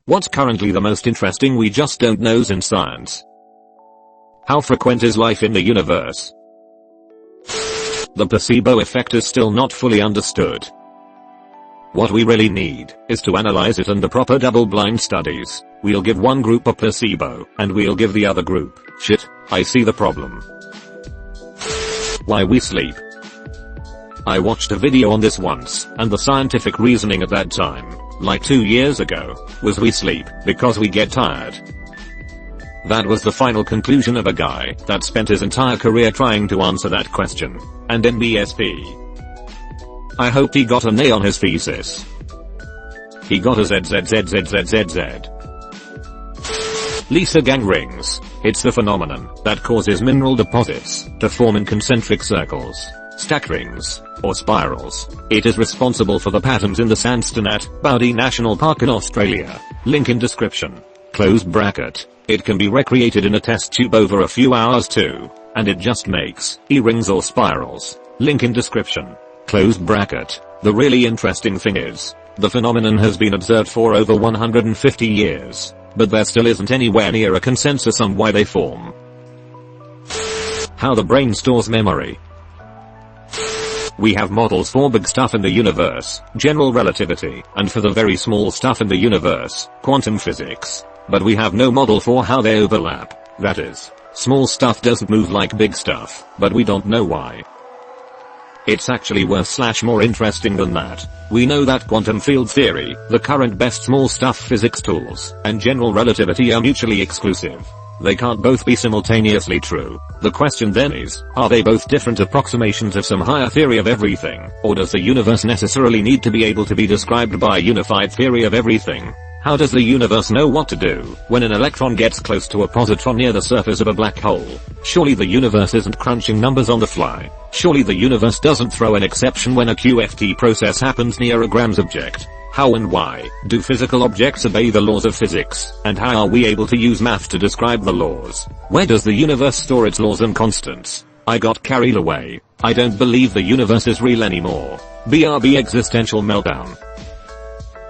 What's currently the most interesting we just don't know in science? How frequent is life in the universe? The placebo effect is still not fully understood. What we really need is to analyze it under proper double-blind studies. We'll give one group a placebo, and we'll give the other group shit. I see the problem. Why we sleep. I watched a video on this once, and the scientific reasoning at that time, like 2 years ago, was we sleep because we get tired. That was the final conclusion of a guy that spent his entire career trying to answer that question. And in BSP. I hope he got an A on his thesis. He got a ZZZZZZZ. Lisa gang rings. It's the phenomenon that causes mineral deposits to form in concentric circles, stack rings, or spirals. It is responsible for the patterns in the sandstone at Puberty National Park in Australia. Link in description. Close bracket. It can be recreated in a test tube over a few hours too, and it just makes E-rings or spirals. Link in description. Close bracket. The really interesting thing is, the phenomenon has been observed for over 150 years, but there still isn't anywhere near a consensus on why they form. How the brain stores memory. We have models for big stuff in the universe, general relativity, and for the very small stuff in the universe, quantum physics. But we have no model for how they overlap. That is, small stuff doesn't move like big stuff, but we don't know why. It's actually worse / more interesting than that. We know that quantum field theory, the current best small stuff physics tools, and general relativity are mutually exclusive. They can't both be simultaneously true. The question then is, are they both different approximations of some higher theory of everything, or does the universe necessarily need to be able to be described by a unified theory of everything? How does the universe know what to do when an electron gets close to a positron near the surface of a black hole? Surely the universe isn't crunching numbers on the fly. Surely the universe doesn't throw an exception when a QFT process happens near a Gram's object. How and why do physical objects obey the laws of physics, and how are we able to use math to describe the laws? Where does the universe store its laws and constants? I got carried away. I don't believe the universe is real anymore. BRB existential meltdown.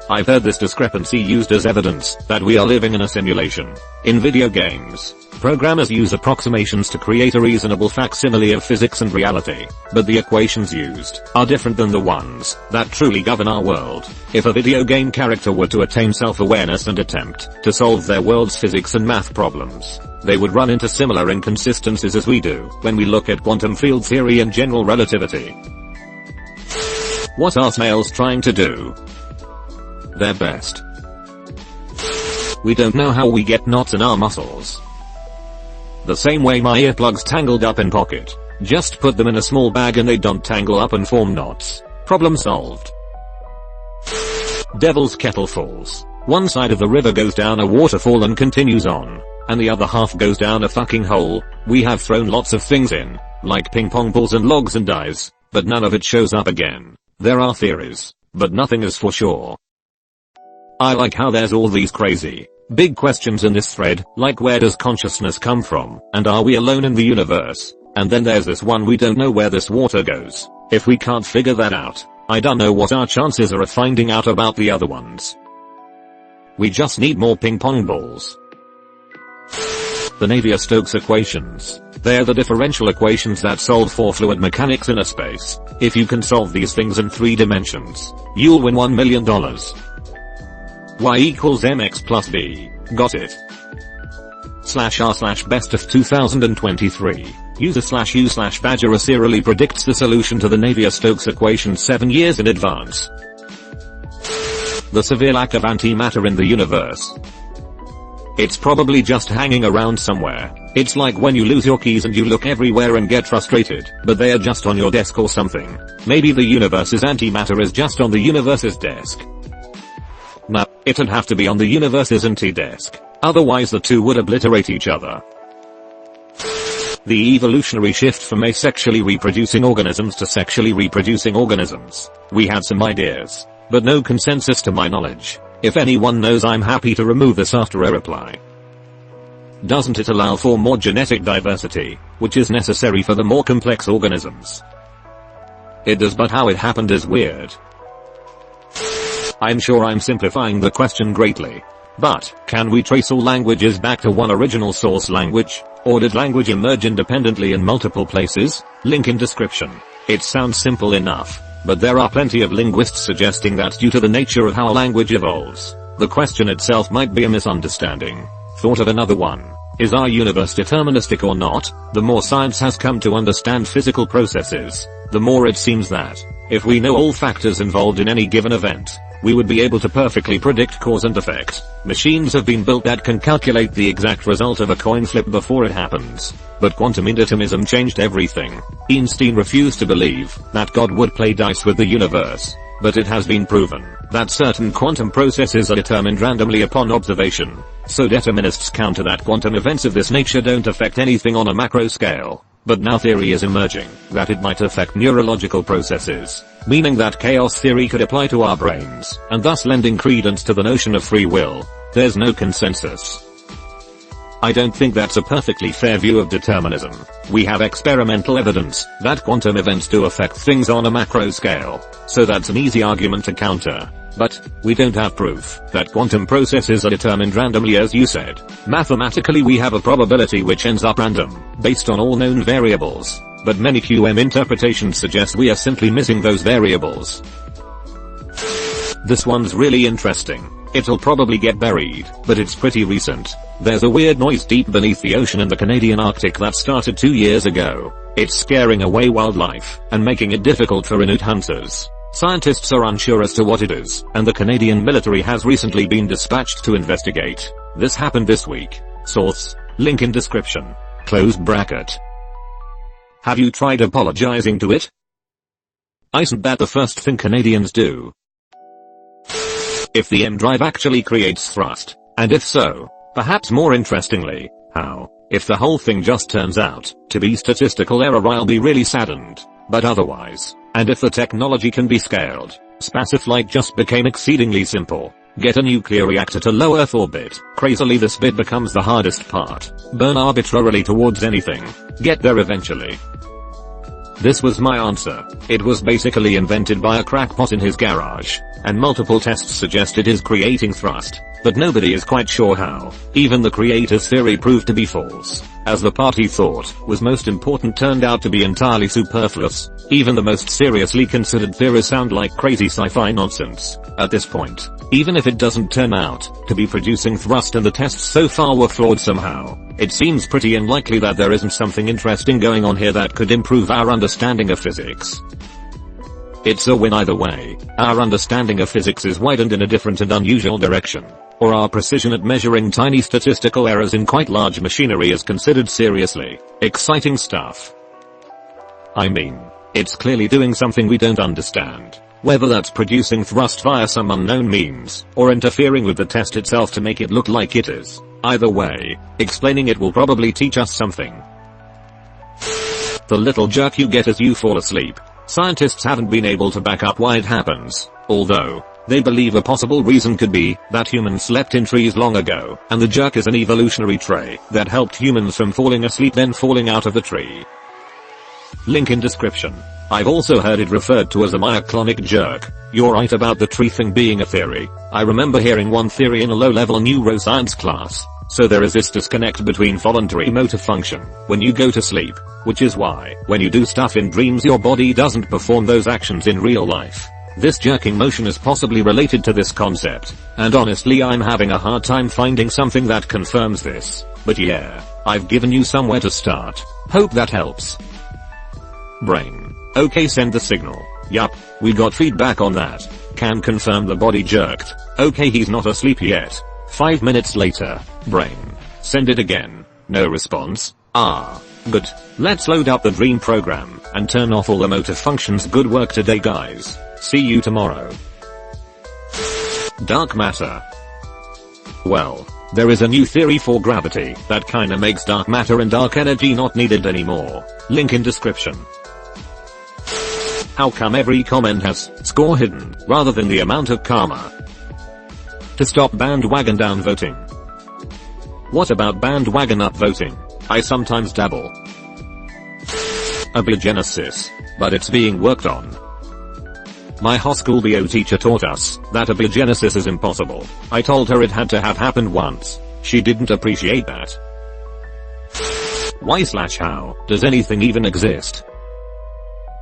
I've heard this discrepancy used as evidence that we are living in a simulation. In video games, programmers use approximations to create a reasonable facsimile of physics and reality, but the equations used are different than the ones that truly govern our world. If a video game character were to attain self-awareness and attempt to solve their world's physics and math problems, they would run into similar inconsistencies as we do when we look at quantum field theory and general relativity. What are snails trying to do? Their best. We don't know how we get knots in our muscles. The same way my earplugs tangled up in pocket. Just put them in a small bag and they don't tangle up and form knots. Problem solved. Devil's kettle falls. One side of the river goes down a waterfall and continues on, and the other half goes down a fucking hole. We have thrown lots of things in, like ping pong balls and logs and dice, but none of it shows up again. There are theories, but nothing is for sure. I like how there's all these crazy, big questions in this thread, like where does consciousness come from, and are we alone in the universe? And then there's this one, we don't know where this water goes. If we can't figure that out, I don't know what our chances are of finding out about the other ones. We just need more ping pong balls. The Navier-Stokes equations. They're the differential equations that solve for fluid mechanics in a space. If you can solve these things in 3 dimensions, you'll win $1 million. Y equals mx plus b. Got it. /r/best of 2023. User/u/badger serially predicts the solution to the Navier-Stokes equation 7 years in advance. The severe lack of antimatter in the universe. It's probably just hanging around somewhere. It's like when you lose your keys and you look everywhere and get frustrated, but they are just on your desk or something. Maybe the universe's antimatter is just on the universe's desk. No, it'd have to be on the universe's anti-desk. Otherwise the two would obliterate each other. The evolutionary shift from asexually reproducing organisms to sexually reproducing organisms. We had some ideas, but no consensus to my knowledge. If anyone knows, I'm happy to remove this after a reply. Doesn't it allow for more genetic diversity, which is necessary for the more complex organisms? It does, but how it happened is weird. I'm sure I'm simplifying the question greatly. But, can we trace all languages back to one original source language? Or did language emerge independently in multiple places? Link in description. It sounds simple enough, but there are plenty of linguists suggesting that due to the nature of how a language evolves, the question itself might be a misunderstanding. Thought of another one. Is our universe deterministic or not? The more science has come to understand physical processes, the more it seems that, if we know all factors involved in any given event, we would be able to perfectly predict cause and effect. Machines have been built that can calculate the exact result of a coin flip before it happens. But quantum indeterminism changed everything. Einstein refused to believe that God would play dice with the universe. But it has been proven that certain quantum processes are determined randomly upon observation. So determinists counter that quantum events of this nature don't affect anything on a macro scale. But now theory is emerging that it might affect neurological processes, meaning that chaos theory could apply to our brains, and thus lending credence to the notion of free will. There's no consensus. I don't think that's a perfectly fair view of determinism. We have experimental evidence that quantum events do affect things on a macro scale, so that's an easy argument to counter. But, we don't have proof that quantum processes are determined randomly as you said. Mathematically we have a probability which ends up random, based on all known variables, but many QM interpretations suggest we are simply missing those variables. This one's really interesting. It'll probably get buried, but it's pretty recent. There's a weird noise deep beneath the ocean in the Canadian Arctic that started 2 years ago. It's scaring away wildlife, and making it difficult for Inuit hunters. Scientists are unsure as to what it is, and the Canadian military has recently been dispatched to investigate. This happened this week. Source, link in description. Close bracket. Have you tried apologizing to it? Isn't that the first thing Canadians do? If the M drive actually creates thrust, and if so, perhaps more interestingly, how? If the whole thing just turns out to be statistical error, I'll be really saddened. But otherwise, and if the technology can be scaled, spaceflight just became exceedingly simple. Get a nuclear reactor to low Earth orbit. Crazily this bit becomes the hardest part. Burn arbitrarily towards anything. Get there eventually. This was my answer. It was basically invented by a crackpot in his garage, and multiple tests suggest it is creating thrust, but nobody is quite sure how. Even the creator's theory proved to be false, as the part he thought was most important turned out to be entirely superfluous. Even the most seriously considered theories sound like crazy sci-fi nonsense at this point. Even if it doesn't turn out to be producing thrust and the tests so far were flawed somehow, it seems pretty unlikely that there isn't something interesting going on here that could improve our understanding of physics. It's a win either way. Our understanding of physics is widened in a different and unusual direction, or our precision at measuring tiny statistical errors in quite large machinery is considered seriously. Exciting stuff. I mean, it's clearly doing something we don't understand. Whether that's producing thrust via some unknown means, or interfering with the test itself to make it look like it is. Either way, explaining it will probably teach us something. The little jerk you get as you fall asleep. Scientists haven't been able to back up why it happens, although they believe a possible reason could be that humans slept in trees long ago, and the jerk is an evolutionary trait that helped humans from falling asleep then falling out of the tree. Link in description. I've also heard it referred to as a myoclonic jerk. You're right about the tree thing being a theory. I remember hearing one theory in a low-level neuroscience class. So there is this disconnect between voluntary motor function when you go to sleep, which is why when you do stuff in dreams your body doesn't perform those actions in real life. This jerking motion is possibly related to this concept, and honestly I'm having a hard time finding something that confirms this. But yeah, I've given you somewhere to start. Hope that helps. Brain. Okay, send the signal. Yup, we got feedback on that. Can confirm the body jerked. Okay, he's not asleep yet. 5 minutes later. Brain. Send it again. No response. Ah. Good. Let's load up the dream program and turn off all the motor functions. Good work today guys. See you tomorrow. Dark matter. Well, there is a new theory for gravity that kinda makes dark matter and dark energy not needed anymore. Link in description. How come every comment has score hidden rather than the amount of karma? To stop bandwagon down voting. What about bandwagon up voting? I sometimes dabble. Abiogenesis, but it's being worked on. My high school bio teacher taught us that abiogenesis is impossible. I told her it had to have happened once. She didn't appreciate that. Why/how does anything even exist?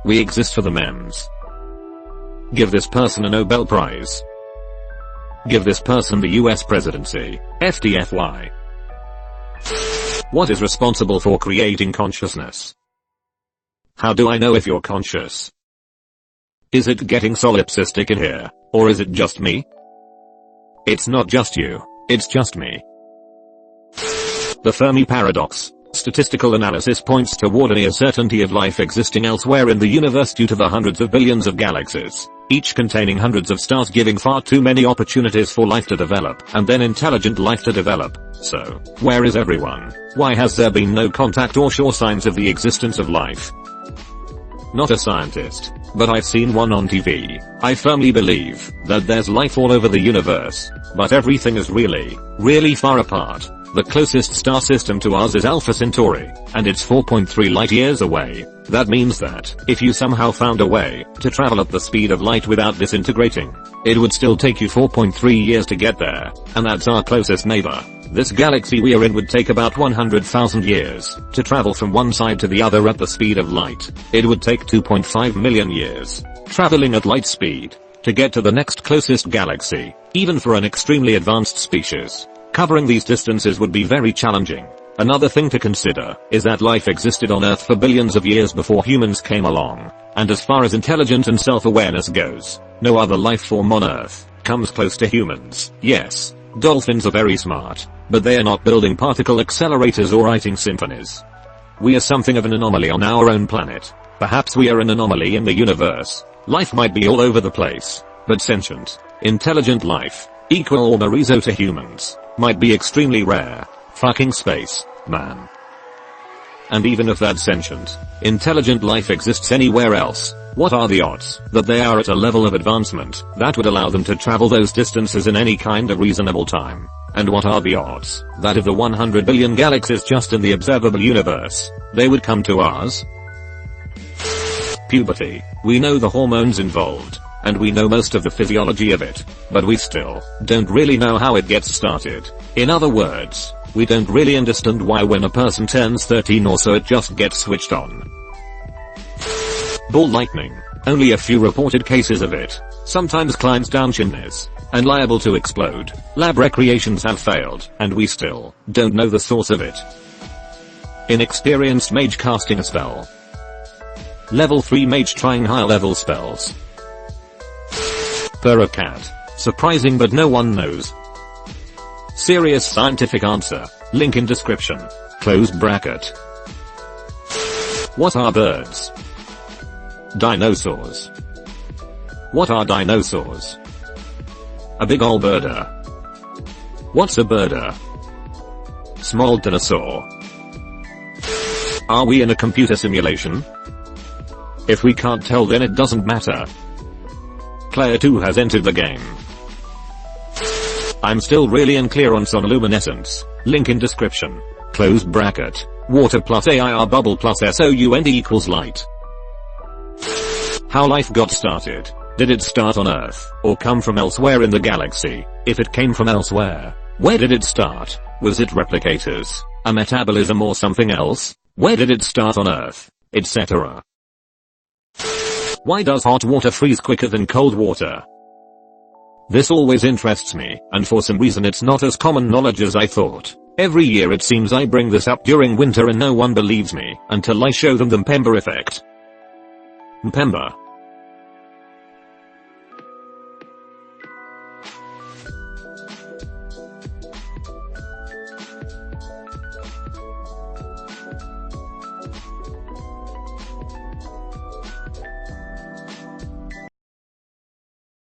We exist for the memes. Give this person a Nobel Prize. Give this person the US presidency. FDFY. What is responsible for creating consciousness? How do I know if you're conscious? Is it getting solipsistic in here, or is it just me? It's not just you, it's just me. The Fermi paradox. Statistical analysis points toward a near certainty of life existing elsewhere in the universe due to the hundreds of billions of galaxies, each containing hundreds of stars, giving far too many opportunities for life to develop, and then intelligent life to develop. So, where is everyone? Why has there been no contact or sure signs of the existence of life? Not a scientist, but I've seen one on TV. I firmly believe that there's life all over the universe, but everything is really, really far apart. The closest star system to us is Alpha Centauri, and it's 4.3 light years away. That means that, if you somehow found a way to travel at the speed of light without disintegrating, it would still take you 4.3 years to get there, and that's our closest neighbor. This galaxy we are in would take about 100,000 years to travel from one side to the other at the speed of light. It would take 2.5 million years, traveling at light speed, to get to the next closest galaxy, even for an extremely advanced species. Covering these distances would be very challenging. Another thing to consider is that life existed on Earth for billions of years before humans came along, and as far as intelligence and self-awareness goes, no other life form on Earth comes close to humans. Yes, dolphins are very smart, but they are not building particle accelerators or writing symphonies. We are something of an anomaly on our own planet. Perhaps we are an anomaly in the universe. Life might be all over the place, but sentient, intelligent life, equal or Marizo to humans, might be extremely rare. Fucking space, man. And even if that sentient, intelligent life exists anywhere else, what are the odds that they are at a level of advancement that would allow them to travel those distances in any kind of reasonable time? And what are the odds that of the 100 billion galaxies just in the observable universe, they would come to ours? Puberty. We know the hormones involved, and we know most of the physiology of it, but we still don't really know how it gets started. In other words, we don't really understand why when a person turns 13 or so it just gets switched on. Ball lightning. Only a few reported cases of it. Sometimes climbs down chimneys, and liable to explode. Lab recreations have failed, and we still don't know the source of it. Inexperienced mage casting a spell. Level 3 mage trying higher level spells. Per a cat. Surprising but no one knows. Serious scientific answer. Link in description. Close bracket. What are birds? Dinosaurs. What are dinosaurs? A big ol' birder. What's a birder? Small dinosaur. Are we in a computer simulation? If we can't tell, then it doesn't matter. Player 2 has entered the game. I'm still really unclear on sonoluminescence. Link in description. Close bracket. Water plus AIR bubble plus SOUND equals light. How life got started. Did it start on Earth, or come from elsewhere in the galaxy? If it came from elsewhere, where did it start? Was it replicators, a metabolism, or something else? Where did it start on Earth? Etc. Why does hot water freeze quicker than cold water? This always interests me, and for some reason it's not as common knowledge as I thought. Every year it seems I bring this up during winter and no one believes me, until I show them the Mpemba effect. Mpemba